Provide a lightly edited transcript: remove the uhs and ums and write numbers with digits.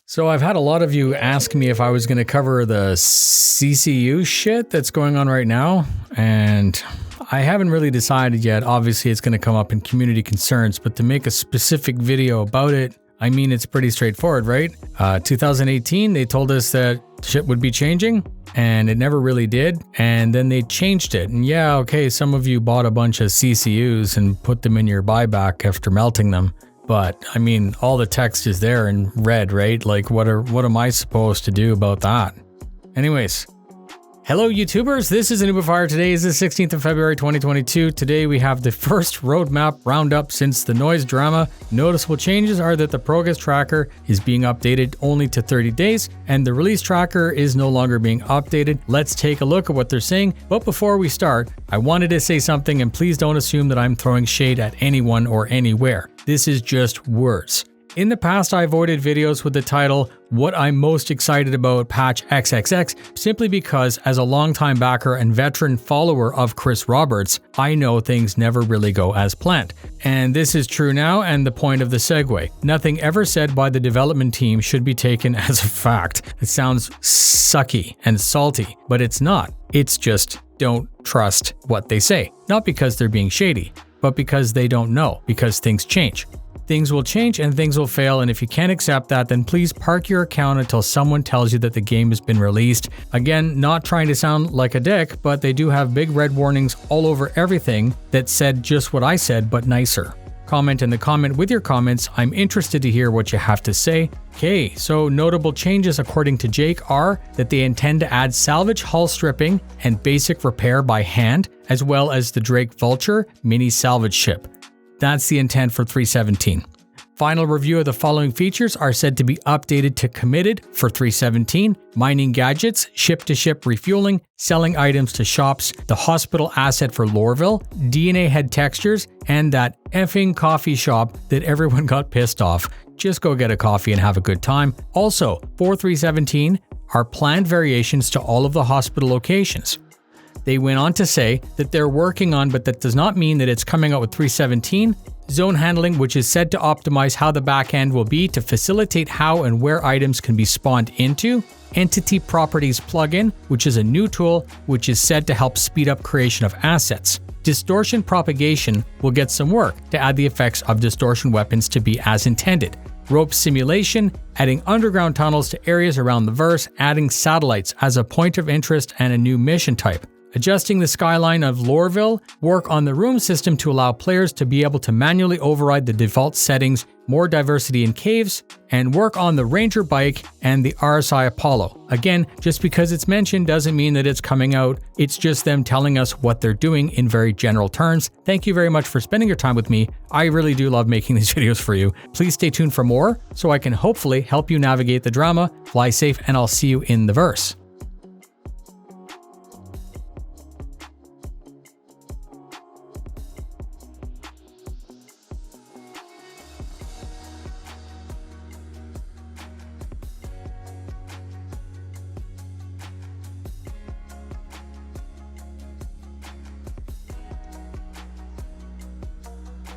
So I've had a lot of you ask me if I was going to cover the CCU shit that's going on right now, and I haven't really decided yet. Obviously, it's going to come up in community concerns, but to make a specific video about it, I mean, it's pretty straightforward, right? 2018, they told us that shit would be changing, and it never really did, and then they changed it. And yeah, okay, some of you bought a bunch of CCUs and put them in your buyback after melting them. But, I mean, all the text is there in red, right? Like, what am I supposed to do about that? Anyways, hello YouTubers, this is a noobifier. Today is the 16th of February 2022. Today we have the first roadmap roundup since the noise drama. Noticeable changes are that the progress tracker is being updated only to 30 days, and the release tracker is no longer being updated. Let's take a look at what they're saying. But before we start, I wanted to say something, and please don't assume that I'm throwing shade at anyone or anywhere. This is just words. In the past, I avoided videos with the title, What I'm Most Excited About Patch XXX, simply because as a longtime backer and veteran follower of Chris Roberts, I know things never really go as planned. And this is true now, and the point of the segue. Nothing ever said by the development team should be taken as a fact. It sounds sucky and salty, but it's not. It's just don't trust what they say. Not because they're being shady, but because they don't know, because things change. Things will change and things will fail, and if you can't accept that, then please park your account until someone tells you that the game has been released. Again, not trying to sound like a dick, but they do have big red warnings all over everything that said just what I said, but nicer. Comment in the comment with your comments. I'm interested to hear what you have to say. Okay, so notable changes according to Jake are that they intend to add salvage hull stripping and basic repair by hand, as well as the Drake Vulture mini salvage ship. That's the intent for 3.17. Final review of the following features are said to be updated to committed for 3.17, mining gadgets, ship-to-ship refueling, selling items to shops, the hospital asset for Lorville, DNA head textures, and that effing coffee shop that everyone got pissed off. Just go get a coffee and have a good time. Also, for 3.17 are planned variations to all of the hospital locations. They went on to say that they're working on, but that does not mean that it's coming out with 3.17, zone handling, which is said to optimize how the backend will be to facilitate how and where items can be spawned into, entity properties plugin, which is a new tool which is said to help speed up creation of assets. Distortion propagation will get some work to add the effects of distortion weapons to be as intended. Rope simulation, adding underground tunnels to areas around the verse, adding satellites as a point of interest and a new mission type. Adjusting the skyline of Lorville, work on the room system to allow players to be able to manually override the default settings, more diversity in caves, and work on the Ranger bike and the RSI Apollo. Again, just because it's mentioned doesn't mean that it's coming out, it's just them telling us what they're doing in very general terms. Thank you very much for spending your time with me. I really do love making these videos for you. Please stay tuned for more so I can hopefully help you navigate the drama. Fly safe, and I'll see you in the verse.